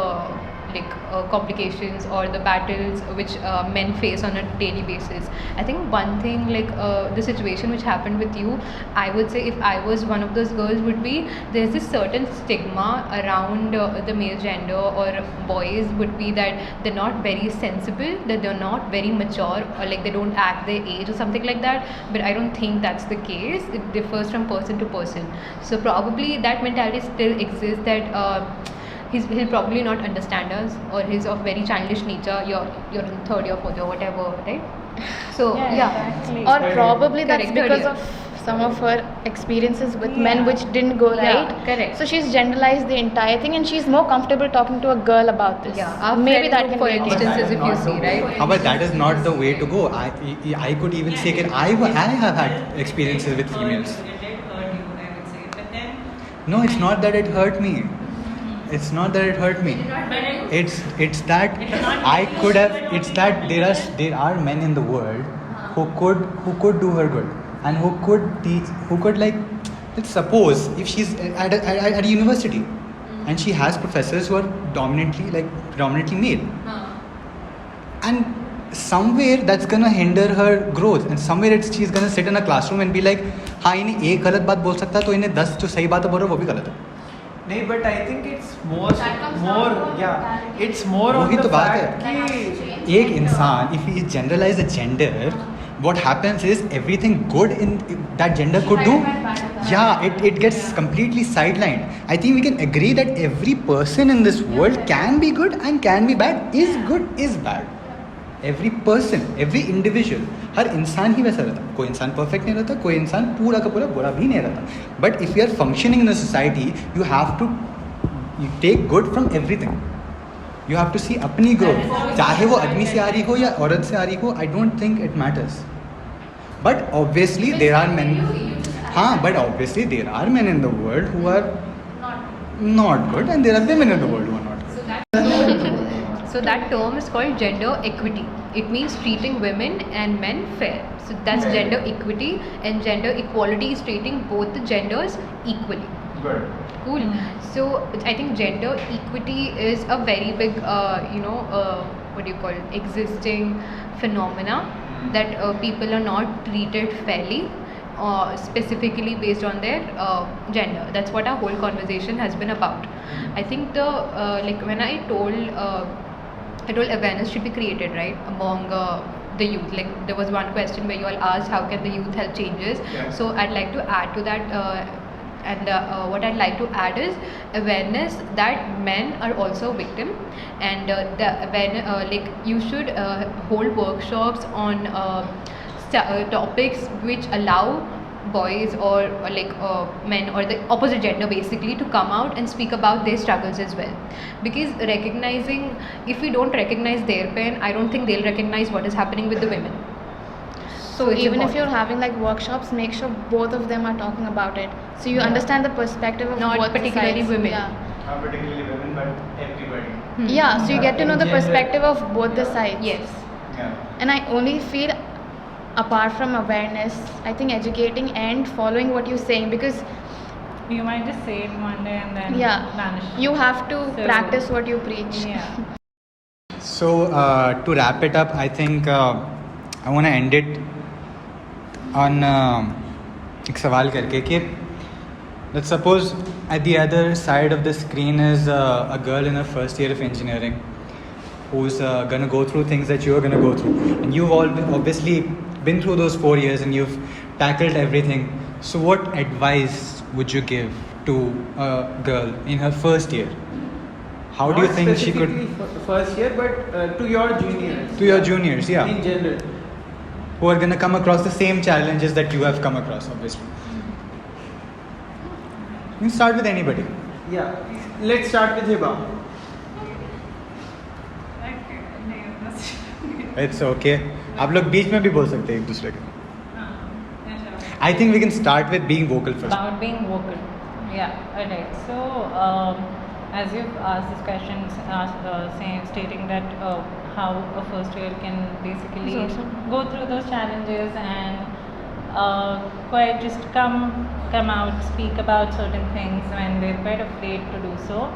[SPEAKER 3] complications or the battles which men face on a daily basis. I think one thing the situation which happened with you, I would say if I was one of those girls, would be there's this certain stigma around the male gender or boys, would be that they're not very sensible, that they're not very mature, or they don't act their age or something like that. But I don't think that's the case. It differs from person to person. So probably that mentality still exists, that he'll probably not understand us, or he's of very childish nature. You're in third year, fourth year, whatever, right? So yeah.
[SPEAKER 5] Exactly.
[SPEAKER 4] Or probably that's
[SPEAKER 3] Correct,
[SPEAKER 4] because
[SPEAKER 3] earlier.
[SPEAKER 4] of some of her experiences with men which didn't go right.
[SPEAKER 3] Yeah, correct.
[SPEAKER 4] So she's generalized the entire thing and she's more comfortable talking to a girl about this.
[SPEAKER 3] Yeah, our
[SPEAKER 4] Maybe
[SPEAKER 3] friend
[SPEAKER 4] that
[SPEAKER 3] group,
[SPEAKER 4] can
[SPEAKER 3] for
[SPEAKER 4] be a case.
[SPEAKER 3] instance, if you see, right?
[SPEAKER 1] But that is not the way to go. I could even say that I have had experiences with females.
[SPEAKER 5] It did hurt you, I would say. But then,
[SPEAKER 1] No, it's not that it hurt me. It's not that it hurt me. It's that I could have. It's that there are men in the world who could do her good, and who could teach, who could let's suppose if she's at a university and she has professors who are predominantly male, and somewhere that's gonna hinder her growth, and somewhere she's gonna sit in a classroom and be like, हाँ इन्हें एक गलत बात बोल सकता है तो इन्हें 10 जो सही बात बोल रहा है वो भी गलत है.
[SPEAKER 6] नहीं, but I think it's more it's more on
[SPEAKER 1] वही
[SPEAKER 6] the
[SPEAKER 1] तो बात
[SPEAKER 6] fact
[SPEAKER 1] है.
[SPEAKER 6] कि
[SPEAKER 1] एक इंसान, if he generalize the gender, what happens is everything good in that gender could do, it gets completely sidelined. I think we can agree that every person in this world can be good and can be bad, is good, is bad. Every person, every individual, हर इंसान ही वैसा रहता. कोई इंसान perfect नहीं रहता, कोई इंसान पूरा का पूरा बुरा भी नहीं रहता. But if you are functioning in a society, you have to take good from everything. You have to see अपनी growth. चाहे वो आदमी से आ रही हो या औरत से आ रही हो, I don't think it matters. But obviously there are men. But obviously there are men in the world who are not good, and there are women in the world who are not good.
[SPEAKER 3] So that term is called gender equity. It means treating women and men fair. So that's gender equity, and gender equality is treating both the genders equally.
[SPEAKER 1] Good.
[SPEAKER 3] Cool. So I think gender equity is a very big, what do you call it, existing phenomena that people are not treated fairly, specifically based on their gender. That's what our whole conversation has been about. I think when I told awareness should be created, right, among the youth. There was one question where you all asked how can the youth help changes.
[SPEAKER 1] Yeah.
[SPEAKER 3] So I'd like to add to that, what I'd like to add is awareness that men are also a victim, and you should hold workshops on topics which allow boys or men or the opposite gender basically to come out and speak about their struggles as well. Because if we don't recognize their pain, I don't think they'll recognize what is happening with the women.
[SPEAKER 4] So
[SPEAKER 3] it's
[SPEAKER 4] even if
[SPEAKER 3] important.
[SPEAKER 4] you're having workshops, make sure both of them are talking about it. So you understand the perspective of
[SPEAKER 3] Not
[SPEAKER 4] both
[SPEAKER 3] particularly
[SPEAKER 4] sides.
[SPEAKER 3] women.
[SPEAKER 4] Yeah.
[SPEAKER 1] Not particularly women, but everybody.
[SPEAKER 4] Yeah, so you get to know the
[SPEAKER 1] In general.
[SPEAKER 4] perspective of both the sides.
[SPEAKER 3] Yes.
[SPEAKER 1] Yeah.
[SPEAKER 4] And I only feel, apart from awareness, I think educating and following what you're saying, because
[SPEAKER 5] you might just say it one day and then vanish.
[SPEAKER 4] you have to
[SPEAKER 5] So-
[SPEAKER 4] practice what you preach.
[SPEAKER 5] Yeah.
[SPEAKER 1] So to wrap it up, I think I want to end it on एक सवाल करके कि let's suppose at the other side of the screen is a girl in her first year of engineering, who's gonna go through things that you're gonna go through, and you've all obviously been through those 4 years and you've tackled everything. So what advice would you give to a girl in her first year? How do you
[SPEAKER 6] Not
[SPEAKER 1] think she could?
[SPEAKER 6] specifically first year, but to your juniors.
[SPEAKER 1] To your juniors, yeah.
[SPEAKER 6] In general.
[SPEAKER 1] Who are going to come across the same challenges that you have come across, obviously. You can start with anybody.
[SPEAKER 6] Yeah. Let's start with Hiba.
[SPEAKER 1] It's okay. आप लोग बीच में भी बोल सकते हैं एक दूसरे के. I think we can start with being vocal first.
[SPEAKER 5] About being vocal. Yeah, alright. So, as you've asked this question, stating that how a first year can basically go through those challenges and quite just come out, speak about certain things when they're quite afraid to do so.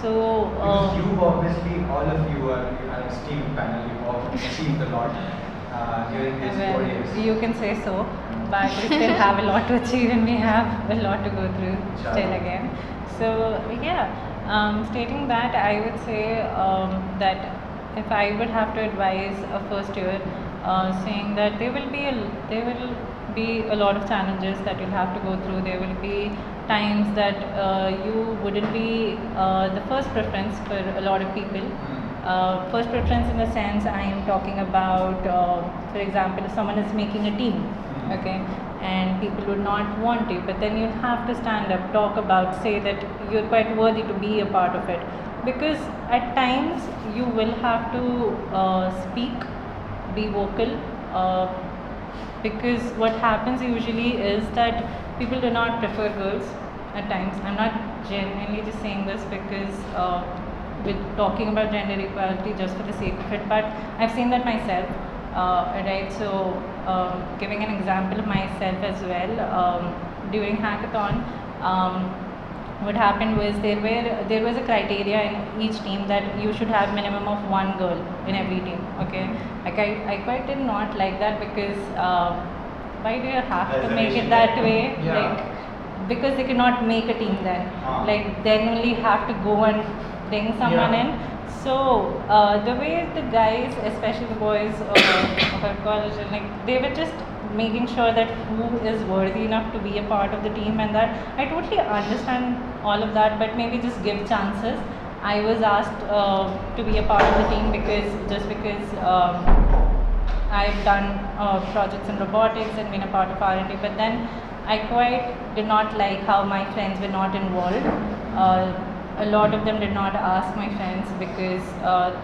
[SPEAKER 5] So,
[SPEAKER 1] Because you obviously, all of you are an esteemed panel. You've all achieved a lot during these 4 years.
[SPEAKER 5] you can say so, but we still have a lot to achieve and we have a lot to go through still again. So yeah, stating that, I would say that if I would have to advise a first year, saying that there will be a lot of challenges that you'll have to go through. There will be times that you wouldn't be the first preference for a lot of people. First preference in the sense I am talking about, for example, if someone is making a team, okay, and people would not want to, but then you have to stand up, talk about, say that you're quite worthy to be a part of it, because at times you will have to speak, be vocal, because what happens usually is that people do not prefer girls at times. I'm not genuinely just saying this because with talking about gender equality just for the sake of it, but I've seen that myself, right? So giving an example of myself as well, during hackathon, what happened was there was a criteria in each team that you should have minimum of one girl in every team. Okay, I quite did not like that, because why do you have to make it that way?
[SPEAKER 6] Yeah.
[SPEAKER 5] Like, because they cannot make a team then. Like, then only have to go and bring someone in. So the way the guys, especially the boys of our college, like, they were just making sure that who is worthy enough to be a part of the team, and that I totally understand all of that, but maybe just give chances. I was asked to be a part of the team because I've done projects in robotics and been a part of R&D, but then I quite did not like how my friends were not involved. A lot of them did not ask my friends because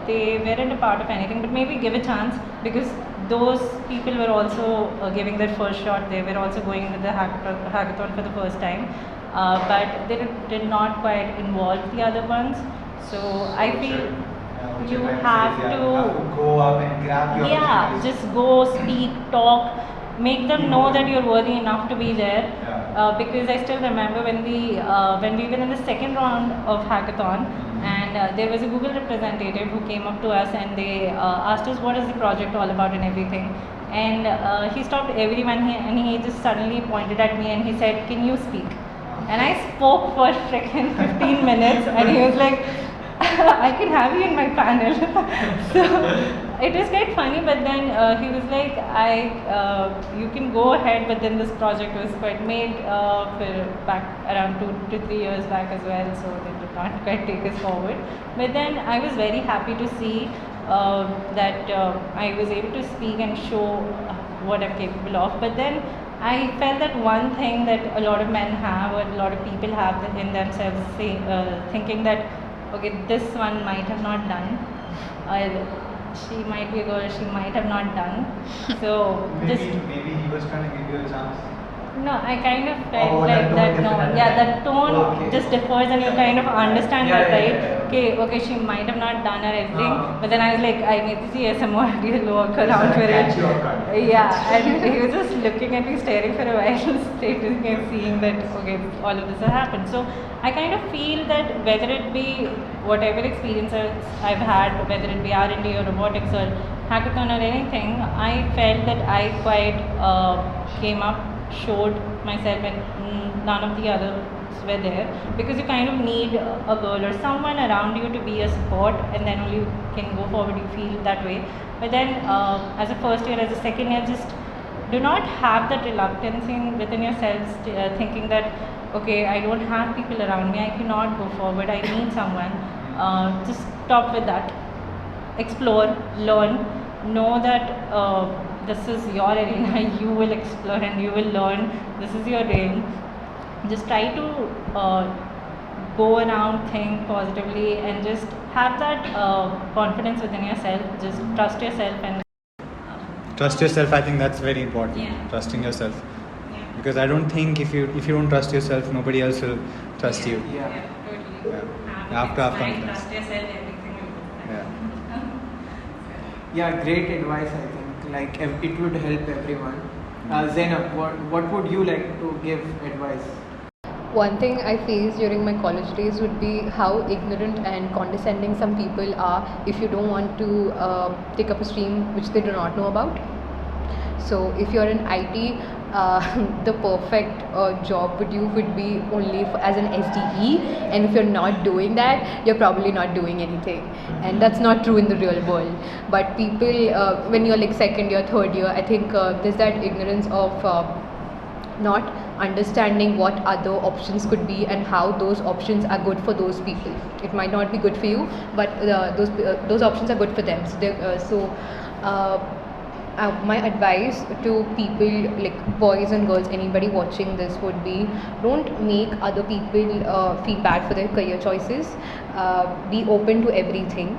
[SPEAKER 5] they weren't a part of anything, but maybe give a chance, because those people were also giving their first shot. They were also going into the hackathon for the first time, but they did not quite involve the other ones. So I feel you have to
[SPEAKER 1] go up and grab your opportunities.
[SPEAKER 5] just go, speak, talk, make them know that you're worthy enough to be there. Because I still remember when we were in the second round of hackathon, and there was a Google representative who came up to us and they asked us what is the project all about and everything. And he stopped everyone and he just suddenly pointed at me and he said, "Can you speak?" And I spoke for freaking 15 minutes and he was like, "I can have you in my panel." So it was quite funny, but then he was like, you can go ahead, but then this project was quite made for back around 2 to 3 years back as well, so they did not quite take us forward. But then I was very happy to see that I was able to speak and show what I'm capable of. But then I felt that one thing that a lot of men have, or a lot of people have in themselves, thinking that, okay, this one might have not done, or she might be a girl, she might have not done. So
[SPEAKER 1] maybe he was trying to give you a chance.
[SPEAKER 5] No, I kind of felt like that. No, that tone just differs, and you kind of understand that, right? Okay, she might have not done or everything, but then I was like, I need to see some more real work around for it. Yeah, and he was just looking at me, staring for a while, staring and seeing that, okay, all of this has happened. So I kind of feel that whether it be whatever experiences I've had, whether it be R&D or robotics or hackathon or anything, I felt that I quite came up, showed myself, and none of the others were there, because you kind of need a girl or someone around you to be a support, and then only you can go forward. You feel that way. But then, as a first year, as a second year, just do not have that reluctance within yourselves, thinking that okay, I don't have people around me, I cannot go forward, I need someone. Just stop with that. Explore, learn, know that this is your arena. You will explore and you will learn. This is your realm. Just try to go around, think positively, and just have that confidence within yourself. Just trust yourself and
[SPEAKER 1] Trust yourself. I think that's very important.
[SPEAKER 5] Yeah.
[SPEAKER 1] Trusting yourself,
[SPEAKER 5] yeah.
[SPEAKER 1] because I don't think if you don't trust yourself, nobody else will trust you.
[SPEAKER 5] Yeah,
[SPEAKER 2] Yeah.
[SPEAKER 5] totally.
[SPEAKER 1] Yeah. You have to have confidence.
[SPEAKER 5] Trust yourself, everything will go fine.
[SPEAKER 1] Yeah.
[SPEAKER 6] Yeah, great advice. I think like it would help everyone. Zainab, what would you like to give advice?
[SPEAKER 3] One thing I faced during my college days would be how ignorant and condescending some people are if you don't want to take up a stream which they do not know about. So if you're in IT, the perfect job with you would be only as an SDE, and if you're not doing that, you're probably not doing anything, and that's not true in the real world. But people, when you're like second year, third year, I think there's that ignorance of not understanding what other options could be and how those options are good for those people. It might not be good for you, but those options are good for them. My advice to people, like boys and girls, anybody watching this, would be don't make other people feel bad for their career choices. Be open to everything.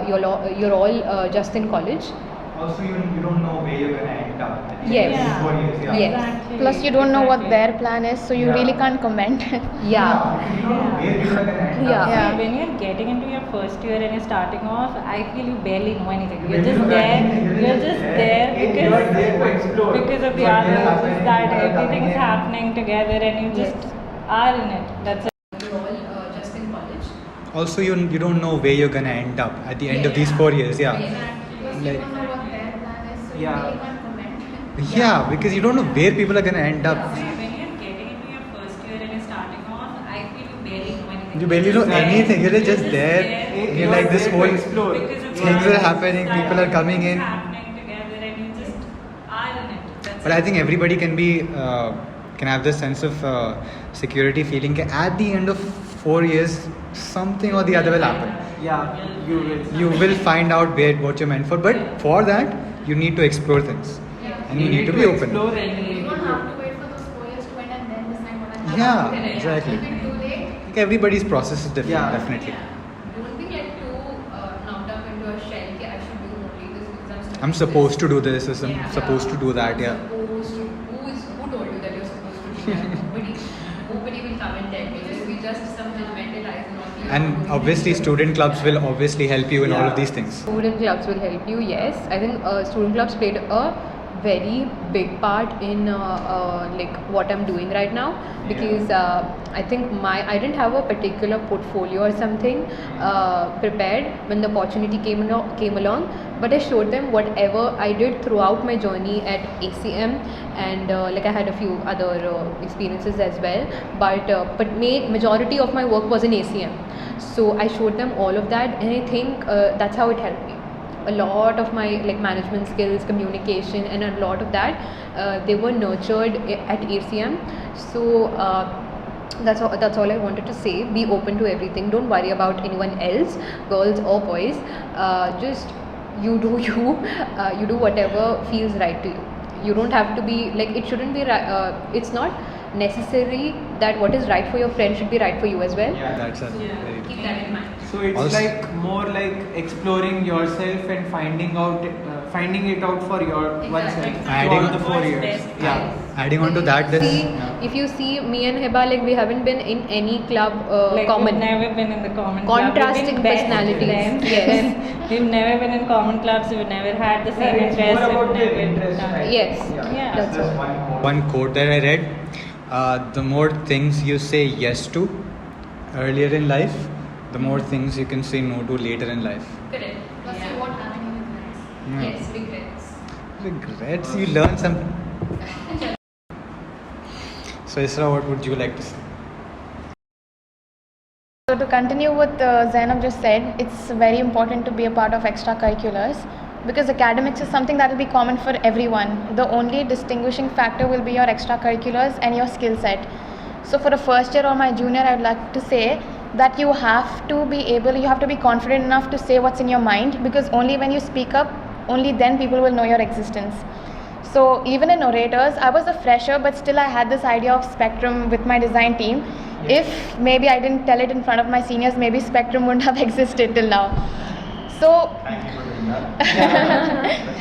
[SPEAKER 3] You're all just in college.
[SPEAKER 1] Also, you don't know where you're gonna end up.
[SPEAKER 3] Yes.
[SPEAKER 5] Yeah.
[SPEAKER 1] 4 years. Yeah.
[SPEAKER 3] Yes.
[SPEAKER 5] Exactly.
[SPEAKER 4] Plus, you don't know what
[SPEAKER 5] Exactly.
[SPEAKER 4] their plan is, so you
[SPEAKER 1] Yeah.
[SPEAKER 4] really can't comment.
[SPEAKER 3] Yeah.
[SPEAKER 1] You don't know where you're gonna end
[SPEAKER 3] Yeah.
[SPEAKER 1] up.
[SPEAKER 4] Yeah.
[SPEAKER 5] When you're getting into your first year and you're starting off, I feel you barely know anything. You're
[SPEAKER 1] When
[SPEAKER 5] just
[SPEAKER 1] you know
[SPEAKER 5] there.
[SPEAKER 1] anything,
[SPEAKER 5] You're just there
[SPEAKER 1] You are there to explore.
[SPEAKER 5] because of the
[SPEAKER 1] You are there
[SPEAKER 5] others.
[SPEAKER 1] happening,
[SPEAKER 5] That
[SPEAKER 1] people are coming
[SPEAKER 5] everything's
[SPEAKER 1] in.
[SPEAKER 5] happening together, and you just are in it. That's it.
[SPEAKER 3] You're all just in college.
[SPEAKER 1] Also, you don't know where you're gonna end up at the end of these 4 years. Yeah.
[SPEAKER 4] Plus, you
[SPEAKER 1] Like-
[SPEAKER 4] don't know what their plan is, so you
[SPEAKER 6] Yeah.
[SPEAKER 4] really can't comment.
[SPEAKER 1] Yeah, because you don't know where people are gonna end up.
[SPEAKER 5] See, when you're getting into your first year and you're starting off, I feel you barely know anything.
[SPEAKER 1] You barely know anything. You're just there. You're like this
[SPEAKER 6] there to
[SPEAKER 1] whole
[SPEAKER 6] explore.
[SPEAKER 5] Because of
[SPEAKER 1] things
[SPEAKER 5] the
[SPEAKER 1] are happening.
[SPEAKER 5] that
[SPEAKER 1] People are coming in.
[SPEAKER 5] happening together, and you just are in it. That's
[SPEAKER 1] But
[SPEAKER 5] it.
[SPEAKER 1] I think everybody can have this sense of security feeling. That at the end of 4 years, something or the other will happen.
[SPEAKER 6] Yeah, you will.
[SPEAKER 1] You will find out what you're meant for. But for that, you need to explore things, and you need to be open.
[SPEAKER 6] Explore and you
[SPEAKER 4] You
[SPEAKER 6] need
[SPEAKER 4] don't
[SPEAKER 6] to
[SPEAKER 4] have to wait for those 4 years to end and then decide what I'm
[SPEAKER 1] Yeah,
[SPEAKER 4] doing.
[SPEAKER 1] exactly.
[SPEAKER 4] If it's too late,
[SPEAKER 1] Like everybody's process is different,
[SPEAKER 6] Yeah.
[SPEAKER 1] definitely.
[SPEAKER 3] Don't be like too knocked up into a shell. Ki I should do only this because
[SPEAKER 1] I'm supposed to do this, or I'm
[SPEAKER 3] Yeah.
[SPEAKER 1] supposed to do that. Yeah.
[SPEAKER 3] Supposed to. Who told you that you're supposed to do that? Nobody will come and tell you. There will be just some judgmental eyes and all.
[SPEAKER 1] And obviously, student clubs will obviously help you in all of
[SPEAKER 6] Yeah.
[SPEAKER 1] these things.
[SPEAKER 3] Student clubs will help you, yes. I think student clubs played a very big part in like what I'm doing right now, because I think I didn't have a particular portfolio or something prepared when the opportunity came along, but I showed them whatever I did throughout my journey at ACM, and like I had a few other experiences as well, but majority of my work was in ACM, so I showed them all of that, and I think that's how it helped me. A lot of my like management skills, communication, and a lot of that they were nurtured at ACM. So that's all I wanted to say. Be open to everything. Don't worry about anyone else, girls or boys. Just you do you. You do whatever feels right to you. You don't have to be like, it shouldn't be it's not necessary that what is right for your friend should be right for you as well.
[SPEAKER 1] That's a
[SPEAKER 5] Yeah.
[SPEAKER 1] very
[SPEAKER 3] Keep that in mind.
[SPEAKER 6] So it's
[SPEAKER 1] Also-
[SPEAKER 6] like more like exploring yourself and finding it out for oneself
[SPEAKER 1] Adding-
[SPEAKER 6] throughout the 4
[SPEAKER 5] What's
[SPEAKER 6] years.
[SPEAKER 5] best for
[SPEAKER 6] Yeah.
[SPEAKER 5] you.
[SPEAKER 1] Adding on to that, this
[SPEAKER 3] If you see me and Hiba, like we haven't been in any club
[SPEAKER 5] Like
[SPEAKER 3] common.
[SPEAKER 5] we've never been in the common
[SPEAKER 3] Contrasting
[SPEAKER 5] club. We've been best
[SPEAKER 3] personalities.
[SPEAKER 5] friends.
[SPEAKER 3] Yes.
[SPEAKER 5] We've never been in common clubs. We've never had the same
[SPEAKER 6] Yeah, it's
[SPEAKER 5] interests.
[SPEAKER 6] more about
[SPEAKER 5] we've
[SPEAKER 6] the
[SPEAKER 5] never
[SPEAKER 6] interest,
[SPEAKER 5] done
[SPEAKER 6] right?
[SPEAKER 5] it.
[SPEAKER 3] Yes.
[SPEAKER 5] Yeah.
[SPEAKER 3] That's all.
[SPEAKER 1] one quote that I read: the more things you say yes to earlier in life, the more things you can say no to later in life.
[SPEAKER 3] Correct.
[SPEAKER 4] plus
[SPEAKER 5] Yeah.
[SPEAKER 4] you won't have any regrets.
[SPEAKER 1] Yeah.
[SPEAKER 3] Yes, regrets.
[SPEAKER 1] Regrets, you learn something. So Isra, what would you like to say?
[SPEAKER 4] So to continue what Zainab just said, it's very important to be a part of extracurriculars because academics is something that will be common for everyone. The only distinguishing factor will be your extracurriculars and your skill set. So for a first year or my junior, I'd like to say that you have to be confident enough to say what's in your mind because only when you speak up, only then people will know your existence. So even in Orators, I was a fresher, but still I had this idea of spectrum with my design team. If maybe I didn't tell it in front of my seniors, maybe spectrum wouldn't have existed till now. So,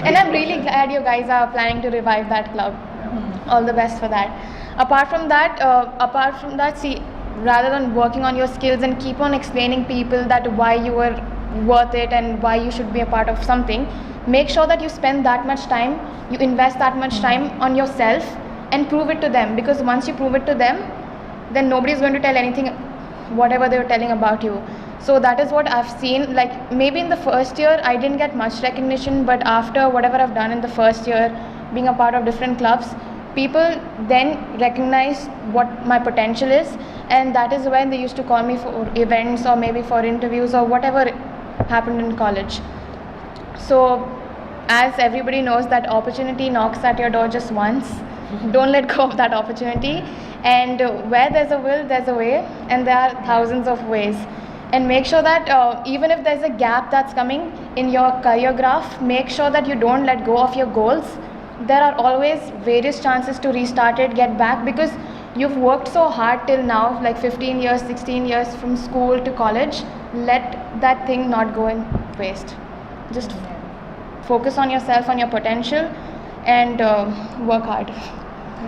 [SPEAKER 4] and I'm really glad you guys are planning to revive that club. All the best for that. Apart from that, see, rather than working on your skills and keep on explaining people that why you were worth it and why you should be a part of something, make sure that you spend that much time, you invest that much time on yourself and prove it to them, because once you prove it to them, then nobody is going to tell anything whatever they were telling about you. So that is what I've seen. Like maybe in the first year I didn't get much recognition, but after whatever I've done in the first year, being a part of different clubs, people then recognize what my potential is, and that is when they used to call me for events or maybe for interviews or whatever happened in college. So as everybody knows, that opportunity knocks at your door just once. Don't let go of that opportunity, and where there's a will, there's a way, and there are thousands of ways. And make sure that even if there's a gap that's coming in your career graph, make sure that you don't let go of your goals. There are always various chances to restart it, get back, because you've worked so hard till now, like 15 years, 16 years from school to college. Let that thing not go in waste. Just focus on yourself, on your potential, and work hard.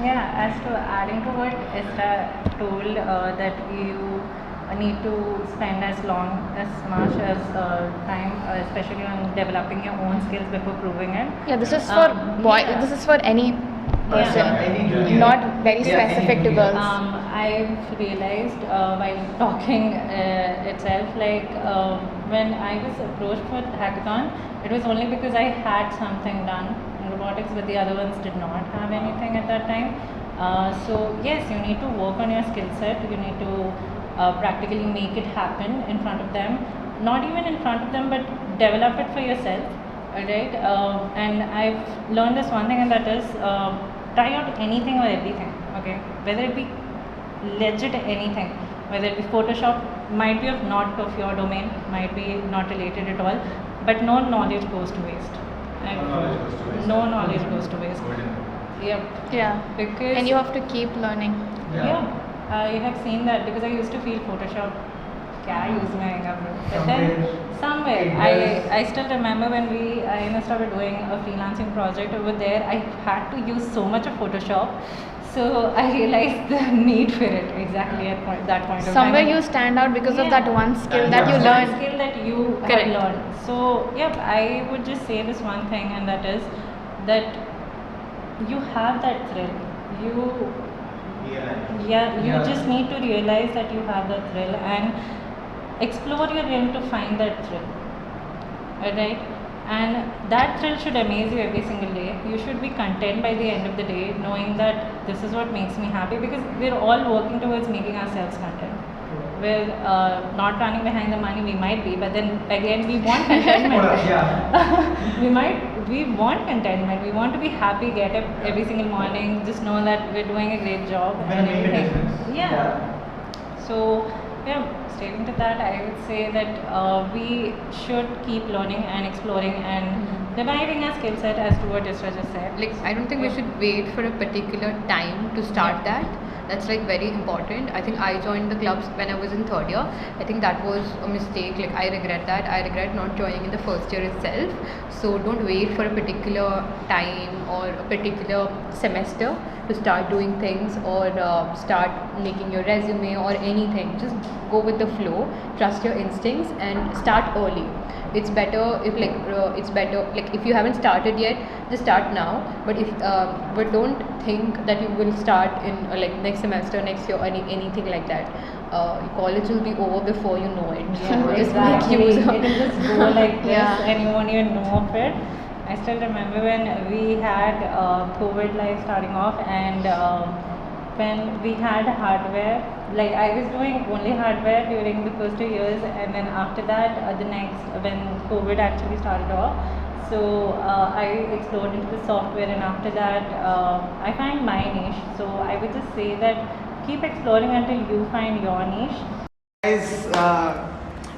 [SPEAKER 5] Yeah, as to adding to what Esther told, that you need to spend as much as time, especially on developing your own skills before proving it.
[SPEAKER 4] Yeah, this is for this is for any person, not very specific to girls.
[SPEAKER 5] I've realized while talking itself, like when I was approached for hackathon, it was only because I had something done in robotics, but the other ones did not have anything at that time. So yes, you need to work on your skill set. You need to practically make it happen in front of them, not even in front of them, but develop it for yourself. Alright, and I've learned this one thing, and that is try out anything or everything. Okay, whether it be legit anything, whether it be Photoshop, might be not of your domain, might be not related at all, but no knowledge goes to waste. No knowledge goes to waste. Yep.
[SPEAKER 4] Yeah.
[SPEAKER 5] Because
[SPEAKER 4] And you have to keep learning.
[SPEAKER 5] yeah, I have seen that, because I used to feel Photoshop क्या use में आएगा bro. But then somewhere I still remember when I started doing a freelancing project over there, I had to use so much of Photoshop, so I realized the need for it exactly at that point of time.
[SPEAKER 4] Somewhere you stand out because of that one skill that you
[SPEAKER 5] One
[SPEAKER 4] learned.
[SPEAKER 5] skill that you
[SPEAKER 4] Correct.
[SPEAKER 5] have learned. So yep, I would just say this one thing, and that is that you have that thrill. You just need to realize that you have that thrill and explore your realm to find that thrill. Alright? And that thrill should amaze you every single day. You should be content by the end of the day, knowing that this is what makes me happy, because we're all working towards making ourselves content. We're not running behind the money. We might be, but then again we want contentment. we want contentment. We want to be happy, get up every single morning, just know that we're doing a great job and everything. So stating to that, I would say that we should keep learning and exploring and reviving our skill set, as to what Isra just said.
[SPEAKER 3] Like, I don't think we should wait for a particular time to start that. That's like very important. I think I joined the clubs when I was in third year. I think that was a mistake. Like, I regret that. I regret not joining in the first year itself. So don't wait for a particular time or a particular semester to start doing things or start making your resume or anything. Just go with the flow, trust your instincts, and start early. It's better if if you haven't started yet, just start now. But don't think that you will start in next semester, next year, or anything like that. College will be over before you know it.
[SPEAKER 5] Yeah,
[SPEAKER 3] Just
[SPEAKER 5] exactly.
[SPEAKER 3] make use of
[SPEAKER 5] It will just go like this,
[SPEAKER 4] Yeah.
[SPEAKER 5] and you won't even know of it. I still remember when we had COVID life starting off, and when we had hardware, like I was doing only hardware during the first 2 years, and then after that, the next, when COVID actually started off, so I explored into the software, and after that, I find my niche. So I would just say that keep exploring until you find your niche.
[SPEAKER 6] Guys,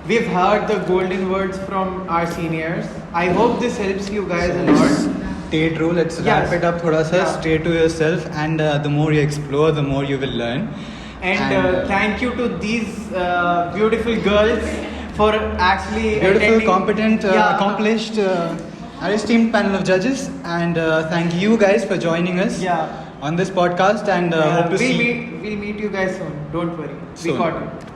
[SPEAKER 6] we've heard the golden words from our seniors. I hope this helps you guys a lot.
[SPEAKER 1] Stay true. Let's
[SPEAKER 6] Yes.
[SPEAKER 1] wrap it up. Thoda sa.
[SPEAKER 6] Yeah.
[SPEAKER 1] Stay to yourself, and the more you explore, the more you will learn.
[SPEAKER 6] And thank you to these beautiful girls for actually
[SPEAKER 1] Beautiful,
[SPEAKER 6] attending.
[SPEAKER 1] competent,
[SPEAKER 6] Yeah.
[SPEAKER 1] accomplished, our esteemed panel of judges, and thank you guys for joining us
[SPEAKER 6] Yeah.
[SPEAKER 1] on this podcast. And hope to
[SPEAKER 6] we'll
[SPEAKER 1] see.
[SPEAKER 6] meet you guys soon. Don't worry.
[SPEAKER 1] Soon.
[SPEAKER 6] We got it.